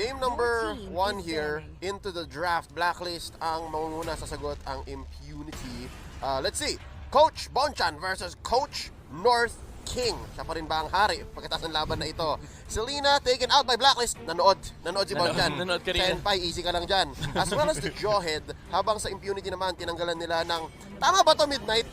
game number 1 here, into the draft. Blacklist ang mangunguna sa sagot, ang Impunity. Let's see. Coach Bonchan versus Coach North King. Siya pa rin ba ang hari pagkatapos ng laban na ito? Selena taken out by Blacklist. Nanood si Bonchan. Nanood ka rin. Senpai, easy ka lang dyan. As well as the Jawhead. Habang sa Impunity naman, tinanggalan nila ng, tama ba to, Midnight?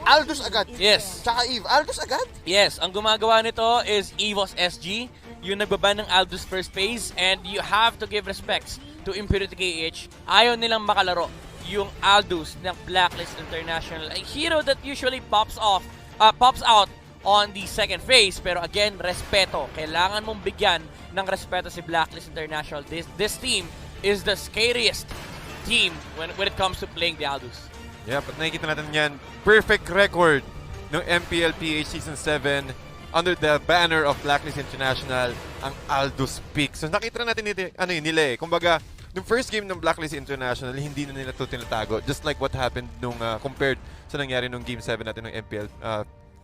Aldous agad. Yes. Tsaka Eve. Aldous agad? Yes. Ang gumagawa nito is EVOS SG. Yung nagbaban ng Aldous first phase. And you have to give respects to Impunity KH. Ayaw nilang makalaro yung Aldous ng Blacklist International. A hero that usually pops out on the second phase, pero again, respeto. Kailangan mong bigyan ng respeto si Blacklist International. This team is the scariest team when it comes to playing the Aldous. Yeah, but nakikita natin yan. Perfect record ng MPL PH Season 7 under the banner of Blacklist International, ang Aldous pick. So nakita natin nila eh. Kumbaga, yung first game ng Blacklist International, hindi na nila ito tinatago. Just like what happened nung compared sa nangyari nung Game 7 natin ng MPL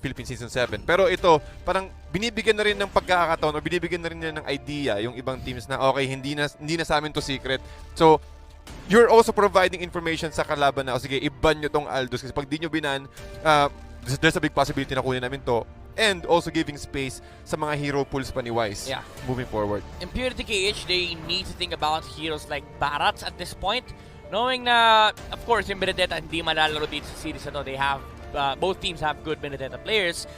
Philippine Season 7. Pero ito, parang binibigyan na rin ng pagkakataon o binibigyan na rin nila ng idea yung ibang teams na okay, hindi na sa amin to secret. So, you're also providing information sa kalaban na, sige, i-ban nyo tong Aldous kasi pag di nyo binan, there's a big possibility na kunin namin to. And also giving space sa mga hero pools pa ni Wise moving forward. Impunity KH, they need to think about heroes like Barats at this point. Knowing na, of course, yung Benedetta hindi malalaro dito sa series na to. They have both teams have good Benedetta players.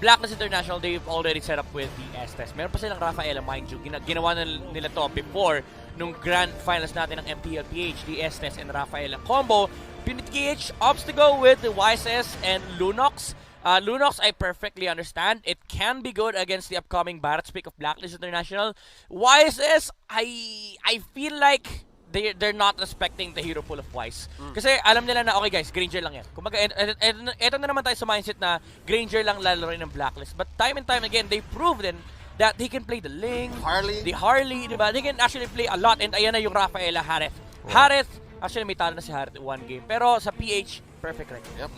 Blacklist International, they've already set up with the Estes. Meron pa silang Rafaela, mind you. Ginawa na nila to before nung grand finals natin ng MPL PH, the Estes and Rafaela combo. Impunity KH opts to go with the YSS and Lunox. Lunox, I perfectly understand. It can be good against the upcoming Barats pick of Blacklist International. YSS, I feel like they're not respecting the hero pool of Wise. Kasi alam nila na, okay guys, Granger lang yan. Kumbaga, eto na naman tayo sa mindset na Granger lang lalaroin ng Blacklist. But time and time again, they've proven that they can play the Ling, the Harley, diba? They can actually play a lot. And ayan na yung Rafaela Harith. Wow. Harith, actually may talo na si Harith one game. Pero sa PH, perfect record. Yep.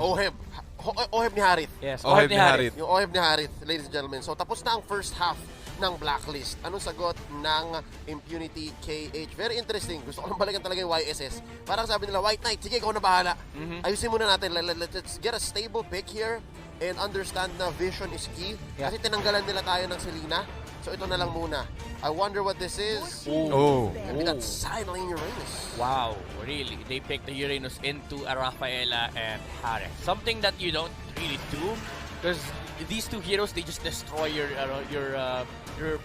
Oheb ni Harith. Yes, Oheb ni Harith. Yung Oheb ni Harith, ladies and gentlemen. So tapos na ang first half ng Blacklist. Anong sagot ng Impunity KH? Very interesting. Gusto ko lang balikan talaga yung YSS. Parang sabi nila, White Knight, sige, ikaw na bahala. Ayusin muna natin. Let's get a stable pick here and understand na vision is key. Kasi tinanggalan nila tayo ng Selena. So ito na lang muna. I wonder what this is. Maybe that's silent Uranus. Wow, really? They picked the Uranus into a Rafaela and Harith. Something that you don't really do because these two heroes, they just destroy your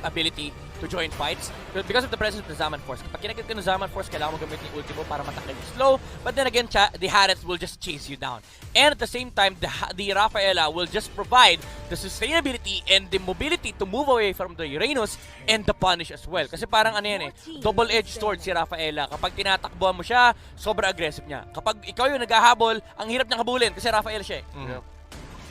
ability to join fights because of the presence of the Zaman Force. Kapag kinakit ka ng Zaman Force, kailangan mo gamitin yung ulti mo para matakal yung slow. But then again, the Harith will just chase you down. And at the same time, the Rafaela will just provide the sustainability and the mobility to move away from the Uranus and the punish as well. Kasi parang ano yan eh, double-edged sword si Rafaela. Kapag tinatakbuhan mo siya, sobrang aggressive niya. Kapag ikaw yung naghahabol, ang hirap niyang habulin kasi Rafaela siya eh.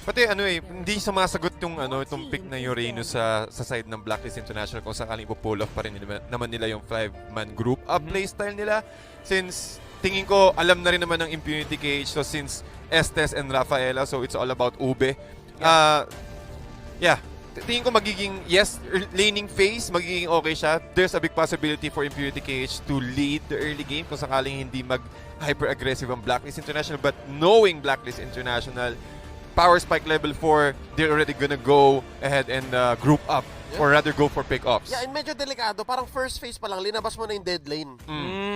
Pati hindi sumasagot yung itong pick na Uranus sa side ng Blacklist International kung sakaling ipo-pull off pa rin naman nila yung 5-man group playstyle nila. Since tingin ko alam na rin naman ng Impunity KH, so since Estes and Rafaela, so it's all about Ube. Tingin ko magiging laning phase, magiging okay siya. There's a big possibility for Impunity KH to lead the early game kung sakaling hindi mag-hyper-aggressive ang Blacklist International. But knowing Blacklist International, power spike level 4, they're already gonna go ahead and group up or rather go for pick-offs. Yeah, and medyo delikado. Parang first phase pa lang, linabas mo na yung dead lane.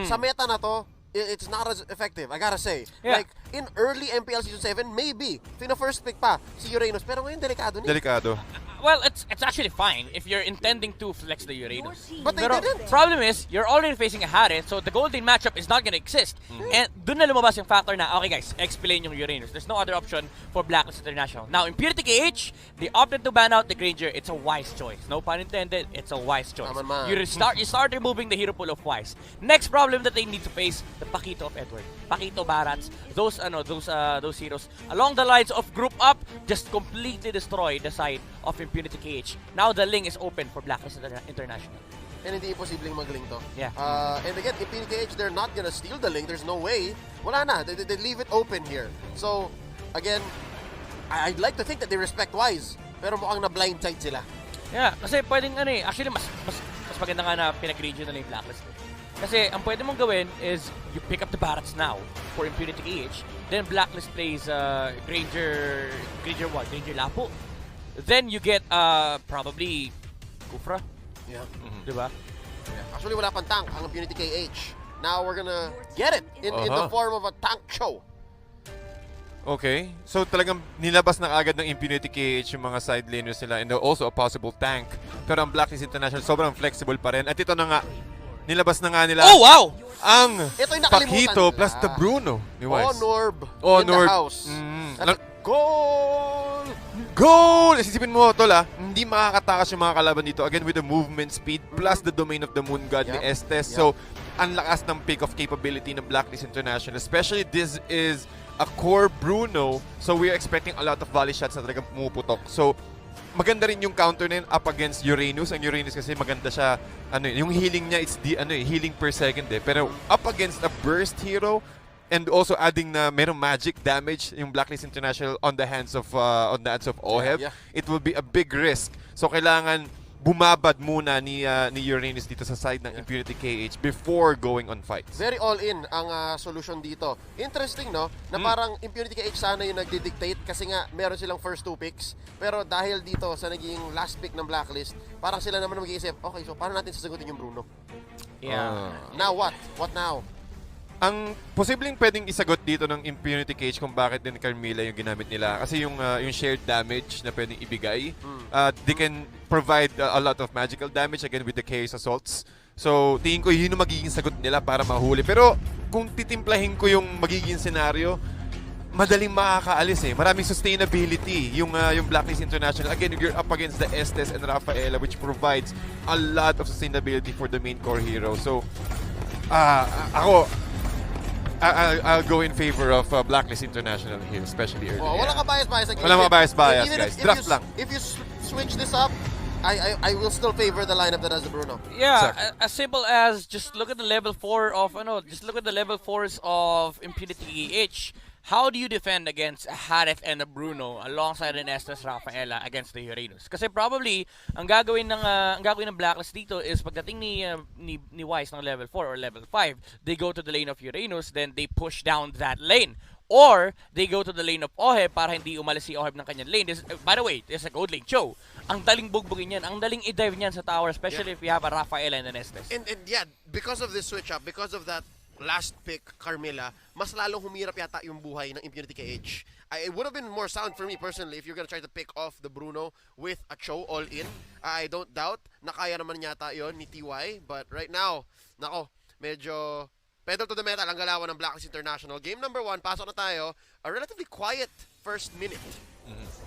Sa meta na to, it's not as effective, I gotta say. Like, in early MPL Season 7, maybe. First pick pa si Uranus. Pero ngayon, delikado niya. Delikado. Well, it's actually fine if you're intending to flex the Uranus. But they didn't. Problem is, you're already facing a Harith, so the golden matchup is not gonna exist. And dun na lumabas yung factor na, okay guys, explain yung Uranus. There's no other option for Blacklist International. Now, Impunity KH, they opted to ban out the Granger. It's a wise choice. No pun intended, it's a wise choice. You start removing the hero pool of Wise. Next problem that they need to face, the Pakito of Edward. Pakito Barats, those heroes. Along the lines of group up, just completely destroy the side of Impunity KH. Now the link is open for Blacklist International. And hindi imposibleng mag-link to. Yeah. And again, Impunity KH, they're not gonna steal the link. There's no way. Wala na. They leave it open here. So, again, I'd like to think that they respect Wise. Pero mukhang na blindside sila. Yeah, kasi pwedeng actually mas mas maganda nga na pinag-regional yung Blacklist. Kasi ang pwede mong gawin is you pick up the Barats now for Impunity KH, then Blacklist plays Granger Lapo. Then you get probably Kufra. Yeah. Diba? Yeah. Actually, wala pang tank ang Impunity KH. Now we're gonna get it in the form of a tank show. Okay. So talagang nilabas na agad ng Impunity KH yung mga side laners nila and also a possible tank. Pero ang Blacklist International sobrang flexible pa rin. At ito na nga, nilabas na nga nila ang Ito yung nakalimutan Pakito nila. plus the Bruno ni Wise. In the house. Goal! Goal! Isipin mo, tol hindi makakatakas yung mga kalaban dito. Again, with the movement speed plus the domain of the Moon God ni Estes. So, ang lakas ng pick-off capability ng Blacklist International. Especially, this is a core Bruno. So, we are expecting a lot of volley shots na talagang pumuputok. So, maganda rin yung counter na yun up against Uranus. Ang Uranus kasi maganda siya, yung healing niya, it's healing per second Pero up against a burst hero, and also adding na merong magic damage yung Blacklist International on the hands of Oheb, it will be a big risk. So kailangan bumabad muna ni Uranus dito sa side ng Impunity KH before going on fights. Very all-in ang solution dito. Interesting, no? Na parang Impunity KH sana yung nagdi-dictate kasi nga meron silang first 2 picks. Pero dahil dito sa naging last pick ng Blacklist, parang sila naman mag-iisip, okay, so paano natin sasagutin yung Bruno? Yeah. Now what? What now? Ang posibleng pwedeng isagot dito ng Impunity Cage kung bakit din Carmilla yung ginamit nila kasi yung shared damage na pwedeng ibigay, they can provide a lot of magical damage again with the chaos assaults. So tingin ko yun yung magiging sagot nila para mahuli. Pero kung titimplahin ko yung magiging scenario, madaling makakaalis Maraming sustainability yung Blacklist International. Again, you're up against the Estes and Rafaela, which provides a lot of sustainability for the main core hero. So I'll go in favor of Blacklist International here, especially early. Walang ka-bias again. Walang bias, guys. Draft lang. If you switch this up, I will still favor the lineup that has the Bruno. Yeah, Exactly. as simple as just look at the level 4 of just look at the level 4s of Impunity H. How do you defend against Harith and a Bruno alongside an Estes Rafaela against the Uranus? Kasi probably ang gagawin ng Blacklist dito is pagdating ni Wise ng level 4 or level 5, they go to the lane of Uranus, then they push down that lane. Or they go to the lane of Oheb para hindi umalis si Oheb ng kanyang lane. By the way, there's a gold lane show. Ang daling bugbugin yan, ang daling i-dive niyan sa tower, especially if you have a Rafaela and an Estes. And yeah, because of this switch up, because of that last pick, Carmilla, mas lalong humirap yata yung buhay ng Impunity KH. It would have been more sound for me personally if you're gonna try to pick off the Bruno with a Cho all in. I don't doubt na kaya naman yata yon ni TY. But right now, nako, medyo pedal to the metal ang galawan ng Blacklist International. Game number 1, pasok na tayo. A relatively quiet first minute.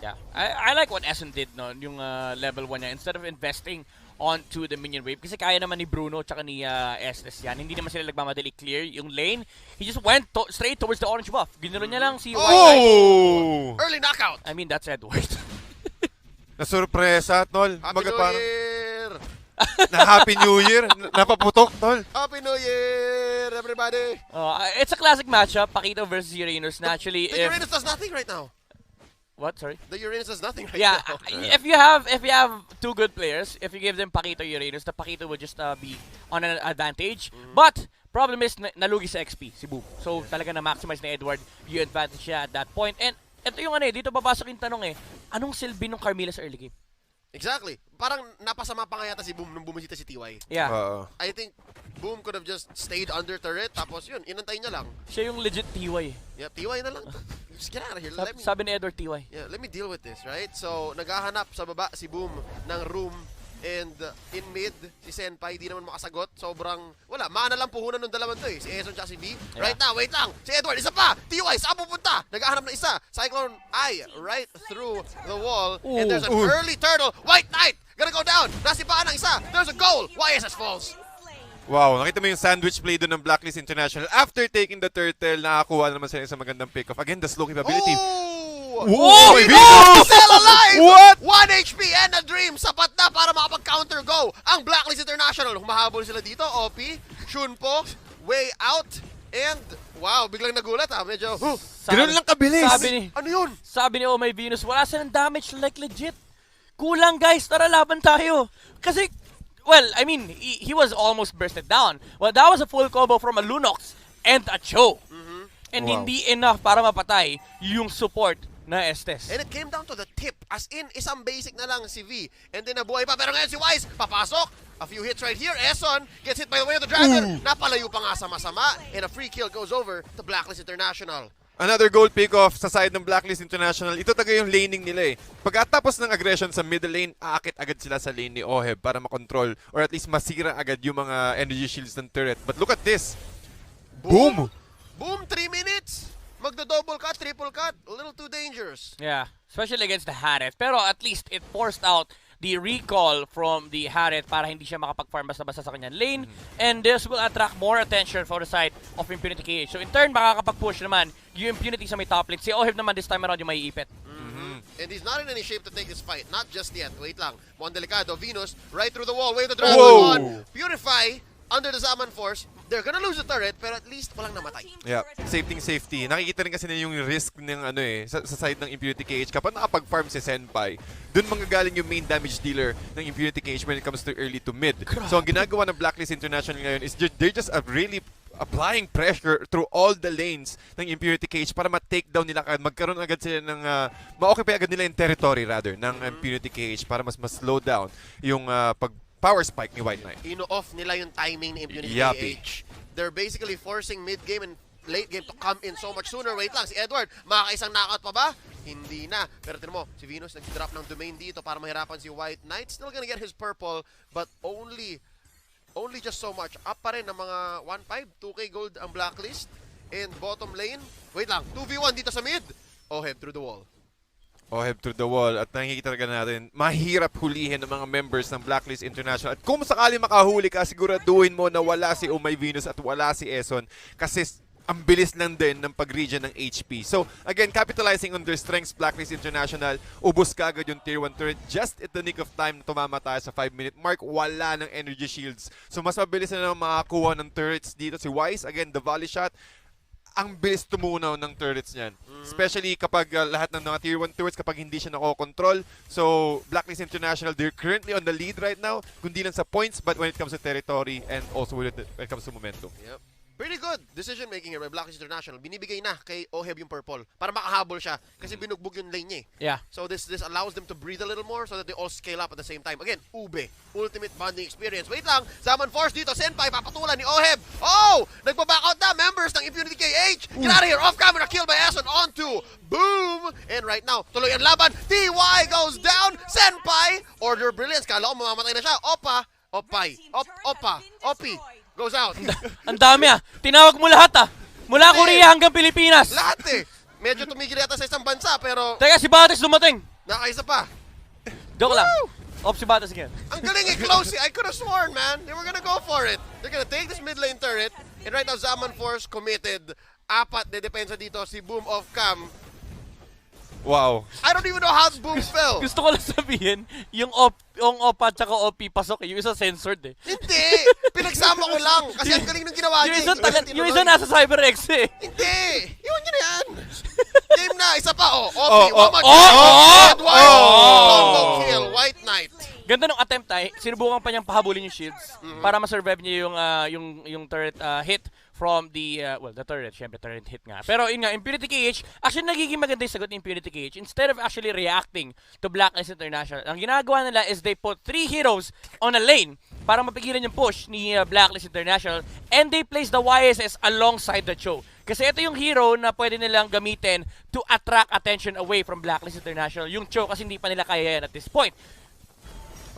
Yeah, I like what Essen did yung level 1 niya. Instead of investing onto the minion wave, kasi kaya naman ni Bruno tsaka ni Estes yan. Hindi naman sila nagmamadali clear yung lane. He just went straight towards the orange buff. Ginuro niya lang si Oh! Early knockout! I mean, that's Edward. Nasurpresa, tol. Happy New Year! Na Happy New Year. Napaputok, tol. Happy New Year, everybody! It's a classic matchup, Pakito versus Uranus. Naturally, The Uranus does nothing right now. What? Sorry? The Uranus does nothing right Yeah, now. if you have 2 good players, if you give them Pakito Uranus, the Pakito will just be on an advantage. But problem is nalugi sa XP si Boom. So talaga na maximize na Edward yung advantage siya at that point. And ito yung dito papasok yung tanong anong silbi ng Carmilla sa early game? Exactly. Parang napasama pa nga yata si Boom nung bumisita si TY. Yeah. I think Boom could have just stayed under turret, tapos yun, inantay niya lang. Siya yung legit TY. Yeah, TY na lang. Just get out of here. Sabi ni Edward TY. Yeah, let me deal with this, right? So, naghahanap sa baba si Boom ng room, and in mid, si Senpai di naman makasagot. Sobrang, wala, mana lang puhunan ng dalaman to Si Eson tsaka si B. Yeah. Right now, wait lang. Si Edward, isa pa. TY, saan pupunta? Naghahanap ng isa. Cyclone Eye, right through the wall. And there's an early turtle. White Knight, gonna go down. Nasipaan ng isa. There's a goal. YSS falls. Wow, nakita mo yung sandwich play doon ng Blacklist International. After taking the turtle, nakakuha naman sila sa magandang pick-off. Again, the slow capability. Oh, Venus! still alive! What? 1 HP and a dream. Sapat na para makapag-counter go. Ang Blacklist International. Humahabol sila dito. OP, Shunpo, way out. And, wow, biglang nagulat Medyo, Ganun lang kabilis. ano yun? Sabi ni Oh My Venus, wala silang damage like legit. Kulang guys, tara laban tayo. Kasi well, I mean, he was almost bursted down. Well, that was a full combo from a Lunox and a Cho. And Wow. hindi enough para mapatay yung support na Estes. And it came down to the tip. As in, isang basic na lang si V. And then nabuhay pa. Pero ngayon si Wise, papasok. A few hits right here. Eson gets hit by the way of the Dragon. Napalayo pa nga sa masama. And a free kill goes over to BLACKLIST International. Another gold pick-off sa side ng BLACKLIST International. Ito talaga yung laning nila eh. Pagkatapos ng aggression sa middle lane, aakit agad sila sa lane ni Oheb para makontrol or at least masira agad yung mga energy shields ng turret. But look at this. Boom! Boom! 3 minutes! Magdo-double cut, triple cut. A little too dangerous. Yeah, especially against the Harith. Pero at least it forced out the recall from the Harith para hindi siya makapag-farm basta-basta sa kanyang lane. And this will attract more attention for the side of Impunity KH. So in turn, makakapag-push naman yung Impunity sa may top lane. Si Oheb naman this time around yung may ipit. And he's not in any shape to take this fight. Not just yet. Wait lang. Mon Delicado, Venus, right through the wall. Wave the Dragon Whoa. on. Purify, under the Zaman Force. They're gonna lose the turret, pero at least walang namatay. Yeah, safety. Nakikita rin kasi na yung risk ng ano eh, sa side ng Impunity KH. Kapag nakapag-farm si Senpai, dun manggagaling yung main damage dealer ng Impunity KH when it comes to early to mid. So ang ginagawa ng BLACKLIST International ngayon is they're just really applying pressure through all the lanes ng Impunity KH para ma-take down nila agad. Magkaroon agad sila ng ma-occupy agad nila yung territory rather ng Impunity KH para mas slow down yung power spike ni White Knight. Ino-off nila yung timing ni Impunity Yappy. KH. They're basically forcing mid-game and late game to come in so much sooner. Wait lang, si Edward, makakaisang knockout pa ba? Hindi na. Pero tinan mo, si Venus nag-drop ng domain dito para mahirapan si White Knight. Still gonna get his purple, but only just so much. Up pa rin ng mga 1.5, 2k gold ang BLACKLIST. And bottom lane, wait lang, 2v1 dito sa mid. Oheb through the wall. Oheb through the wall at nakikita talaga natin, mahirap hulihin ng mga members ng BLACKLIST International. At kung sakali makahuli ka, siguraduhin mo na wala si Umay Venus at wala si Eson kasi ang bilis lang din ng pag-regen ng HP. So, again, capitalizing on their strengths, BLACKLIST International, ubos ka agad yung tier 1 turret just at the nick of time na tumama tayo sa 5-minute mark. Wala ng energy shields. So, mas mabilis na lang makakuha ng turrets dito. Si Wise, again, the volley shot, ang bilis tumunaw ng turrets niyan. Especially kapag lahat ng mga tier 1 turrets, kapag hindi siya nakokontrol. So, BLACKLIST International, they're currently on the lead right now. Kundi lang sa points, but when it comes to territory and also when it comes to momentum. Yep. Pretty good decision making here by BLACKLIST International. Binibigay na kay Oheb yung purple para makahabol siya kasi binugbog yung lane niya eh. Yeah. So this allows them to breathe a little more so that they all scale up at the same time. Again, Ube, ultimate bonding experience. Wait lang, Zaman Force dito, Senpai, papatulan ni Oheb. Oh! Nagbaback out na, members ng Impunity KH. Get out of here, off camera, kill by Eson onto Boom! And right now, tuloy ang laban. TY goes down, Senpai, order brilliance. Kala ko mamamatay na siya. Opa, Opay, Opi. Goes out. Ang dami ah. Tinawag mo lahat ah. Mula Korea hanggang Pilipinas. Lahat eh. Medyo tumigil yata sa isang bansa pero Teka, si Bates dumating. nakaisa pa. Joke lang. Off si Bates again. Ang galing eh, close eh. I could have sworn, man. They were gonna go for it. They're gonna take this mid lane turret. And right now, Zaman Force committed. Apat de depensa dito. Si Boom off cam. Wow. I don't even know how Boom fell. Gusto ko lang sabihin, yung OP at saka OP pasok eh. Yung isa censored eh. Hindi. Pinagsama ko lang. Kasi ang galing ng ginawa Yung niya. isa, yung isa nasa CyberX eh. Hindi. Iwan niyo na yan. Game na. Isa pa oh. OP. Oh, Edward. Combo kill. White Knight. Ganda nung attempt ay, sinubukan pa niyang pahabulin yung shields para ma-survive niya yung turret hit from the, the turret, syempre turret hit nga. Pero yun nga, Impunity KH, actually nagiging maganda yung sagot ni Impunity KH. Instead of actually reacting to BLACKLIST International, ang ginagawa nila is they put 3 heroes on a lane para mapigilan yung push ni BLACKLIST International and they place the YSS alongside the Cho. Kasi ito yung hero na pwede nilang gamitin to attract attention away from BLACKLIST International. Yung Cho kasi hindi pa nila kaya yan at this point.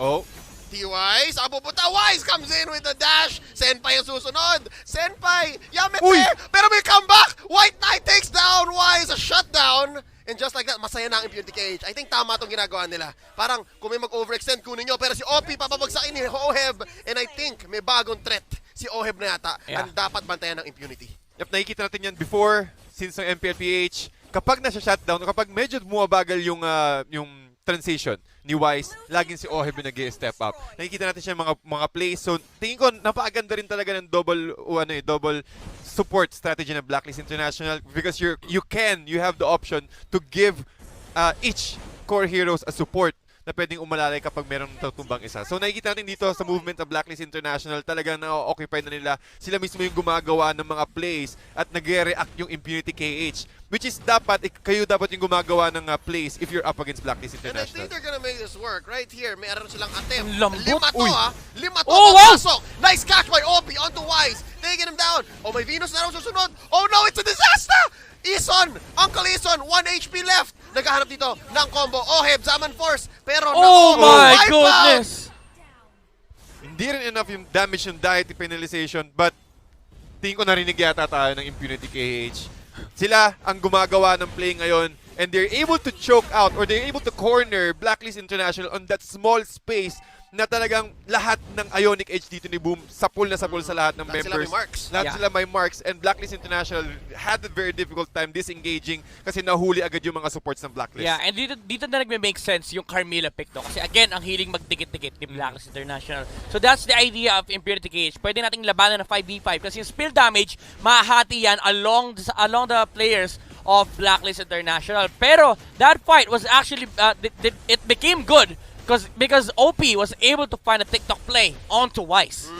Oh. TY, saan pupunta? Wise comes in with the dash. Senpai ang susunod. Senpai, Yamete, pero may comeback. White Knight takes down Wise, a shutdown. And just like that, masaya na ang Impunity KH. I think tama itong ginagawa nila. Parang kung may mag-overextend, kunin nyo. Pero si OP, papabagsakin ni Oheb. And I think may bagong threat si Oheb na yata. Yeah. Ang dapat bantayan ng Impunity. Yep, nakikita natin yan before, since ng MPLPH, kapag nasa shutdown, kapag medyo bumabagal yung transition ni Wise, laging si Oheb yung nag-step up. Nakikita natin siya mga plays. So, tingin ko, napakaganda rin talaga ng double support strategy ng BLACKLIST International because you have the option to give each core heroes a support na pwedeng umalalay kapag merong tutumbang isa. So nakikita natin dito sa movement ng Blacklist International, talagang na-occupy na nila. Sila mismo yung gumagawa ng mga plays at nagre-react yung Impunity KH. Which is kayo dapat yung gumagawa ng plays if you're up against Blacklist And I think International. they're gonna make this work. Right here, meron silang attempt. Lambot. Lima to, Oh, wow! papasok. Nice catch by Obi onto Wise. Taking him down. Oh, may Venus na raw susunod. Oh no, it's a disaster! Ison! Uncle Ison, 1 HP left. Naghahanap dito ng combo. Oheb, Zaman Force. Pero Oh naku, my wipe out! goodness! Hindi rin enough yung damage yung diet penalization, but tingin ko narinig yata tayo ng Impunity KH. Sila ang gumagawa ng play ngayon, and they're able to choke out or they're able to corner Blacklist International on that small space na talagang lahat ng Ionic Edge dito ni Boom sapul na sapul sa lahat ng Lahat sila members. may marks. Lahat Yeah. sila may marks, and Blacklist International had a very difficult time disengaging kasi nahuli agad yung mga supports ng Blacklist. Yeah, and dito na nagme-make sense yung Carmilla pick to. Kasi again, ang hiling magdikit-dikit ni Blacklist International. So that's the idea of Impunity KH. Pwede nating labanan ng 5v5 kasi yung spill damage, mahahati yan along the players of Blacklist International. Pero that fight was actually, it became good because OP was able to find a TikTok play onto Wise.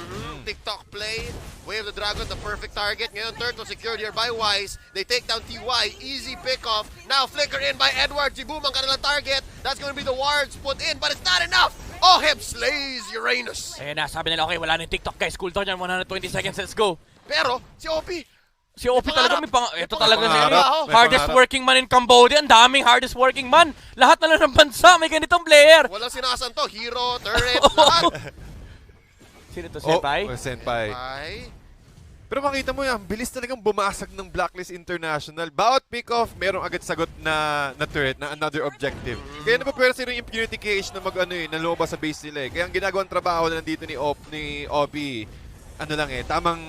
TikTok play. Wave the Dragon, the perfect target. Ngayon, Turtle secured here by Wise. They take down TY. Easy pickoff. Now, flicker in by Edward. Si Boom ang kanilang target. That's going to be the wards put in, but it's not enough. Oheb slays Uranus. Ayun na, sabi nila, okay, wala na yung TikTok guys. Cool down yan, 120 seconds, let's go. Pero, si OP, Si OP talaga may ito talaga si pangarap. May hardest pangarap. working man in Cambodia. Ang daming hardest working man. Lahat na lang ng bansa may ganitong player. walang sinasanto. Hero, turret, lahat. Sino to, Senpai? Senpai. Ay, Pero makita mo yan, bilis talagang bumasag ng Blacklist International. Bawat pick-off, merong agad sagot na turret, na another objective. Kaya napapwersa yung Impunity KH na na lumabas sa base nila eh. Kaya ang ginagawang trabaho na nandito ni Obi, tamang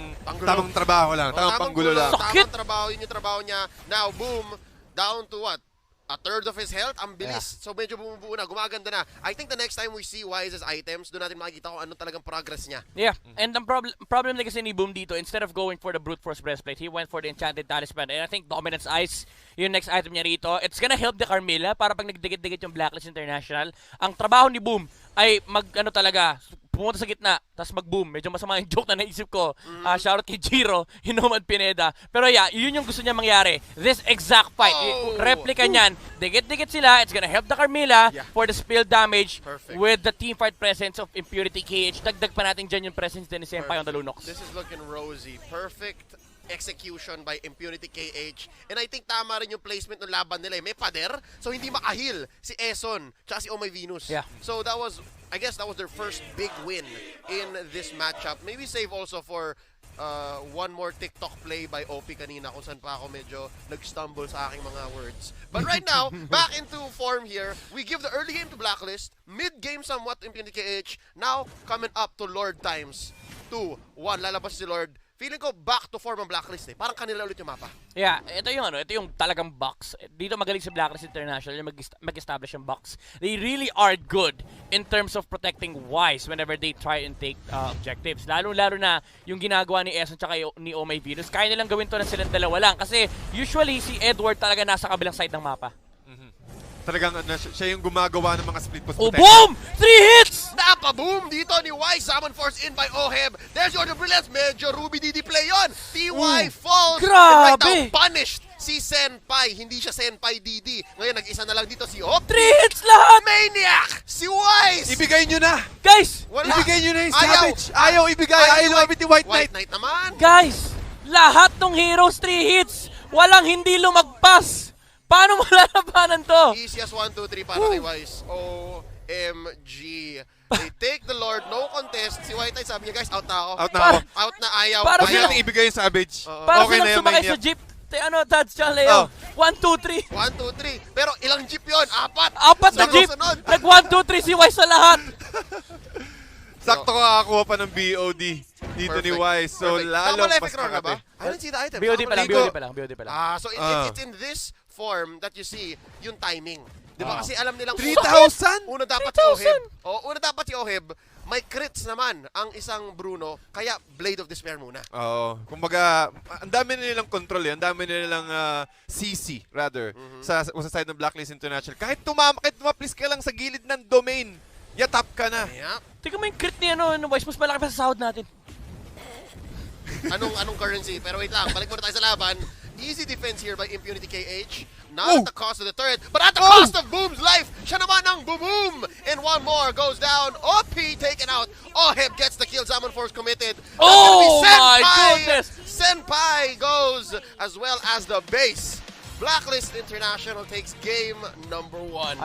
trabaho lang, tamang panggulo lang. Sakit! Tamang trabaho, yun yung trabaho niya. Now, Boom, down to what? A third of his health, ang bilis. So medyo bumubuo na, gumaganda na. I think the next time we see Wise's items, doon natin makikita kung ano talagang progress niya. Yeah, and ang problem na kasi ni Boom dito, instead of going for the Brute Force Breastplate, he went for the Enchanted Talisman. And I think Dominance Ice, yung next item niya rito, it's gonna help the Carmilla para pag nagdikit-dikit yung Blacklist International. Ang trabaho ni Boom ay pumunta sa gitna, tapos mag-boom. Medyo masama yung joke na naisip ko. Shoutout kay Jiro, Hinuman Pineda. Pero yeah, yun yung gusto niya mangyari. This exact fight, replica niyan, dikit-dikit sila, it's gonna help the Carmilla for the spill damage. Perfect. With the teamfight presence of Impurity KH. Dagdag pa natin dyan yung presence din ni Senpai on the Lunox. This is looking rosy. Perfect execution by Impunity KH. And I think tama rin yung placement ng laban nila. May pader, so hindi makahil si Eson tsaka si Omay Venus. Yeah. So I guess that was their first big win in this matchup. Maybe save also for one more TikTok play by OP kanina kung saan pa ako medyo nag-stumble sa aking mga words. But right now, back into form here. We give the early game to Blacklist, mid-game somewhat Impunity KH, now coming up to Lord times 2. 1, lalabas si Lord. Feeling ko back to form ang Blacklist eh. Parang kanila ulit yung mapa. Yeah, ito yung talagang box. Dito magaling sa Blacklist International yung mag-establish yung box. They really are good in terms of protecting Wise whenever they try and take objectives. Lalo-laro na yung ginagawa ni Eson tsaka ni Omay Venus. Kaya nilang gawin to na silang dalawa lang. Kasi usually si Edward talaga nasa kabilang side ng mapa. Talagang siya yung gumagawa ng mga split push Oh, protection. boom! 3 hits! Napa-boom dito ni Wise. Summon Force in by Oheb. There's your brilliance. Medyo Ruby DD play yun. TY falls. Grabe! And right now, punished si Senpai. Hindi siya Senpai DD. Ngayon, nag-isa na lang dito si Op. 3 hits lahat! Maniac! Si Wise! Ibigay nyo na! Guys! Wala. Ibigay nyo na yung Ayaw. Savage! Ayaw ibigay! Ayaw lumapit ni White Knight! White Knight naman. Guys! Lahat ng heroes 3 hits! Walang hindi lumagpas! Paano malalabanan to? Easiest 1, 2, 3 para kay Wise. OMG. They take the Lord. No contest. Si White Knight sabi niya, guys, out na ako. Out na ako. Out na ayaw. Para Ayaw sila- nang ibigay yung Savage. Para Okay na silang yan, sumakay Maniac. sa jeep. Tads tsaka Leo. 1, 2, 3. 1, 2, 3. Pero ilang jeep yun? Apat. Apat na jeep! Sunod-sunod. Nag 1, 2, 3 si Wise sa lahat! Sakto kakakuha pa ng BOD dito ni Perfect. Wise. So, Perfect. lalo Tama mas Epic Roar na ba? makati. I didn't see the item. BOD pa lang, Ligo. BOD pa lang. So it's in this form that you see yung timing. Di ba? Kasi alam nilang 3,000? Una dapat si 3,000? Oheb. Una dapat si Oheb may crits naman ang isang Bruno, kaya Blade of Despair muna. Oo. Kumbaga, ang dami nilang control eh. Ang dami nilang CC, rather, sa side ng Blacklist International. Kahit tumaplis ka lang sa gilid ng domain, yatap ka na. Yep. Tingnan mo yung crit ni Wise, mas malaki pa sa sahod natin. Anong currency? Pero wait lang, balik muna tayo sa laban. Easy defense here by Impunity KH. Not at the cost of the turret, but at the cost of Boom's life. Siya naman ang Boom! And one more goes down. OP taken out. Oheb gets the kill. Zaman Force committed. That's gonna be Oh my Senpai! goodness! Senpai goes as well as the base. Blacklist International takes game number 1.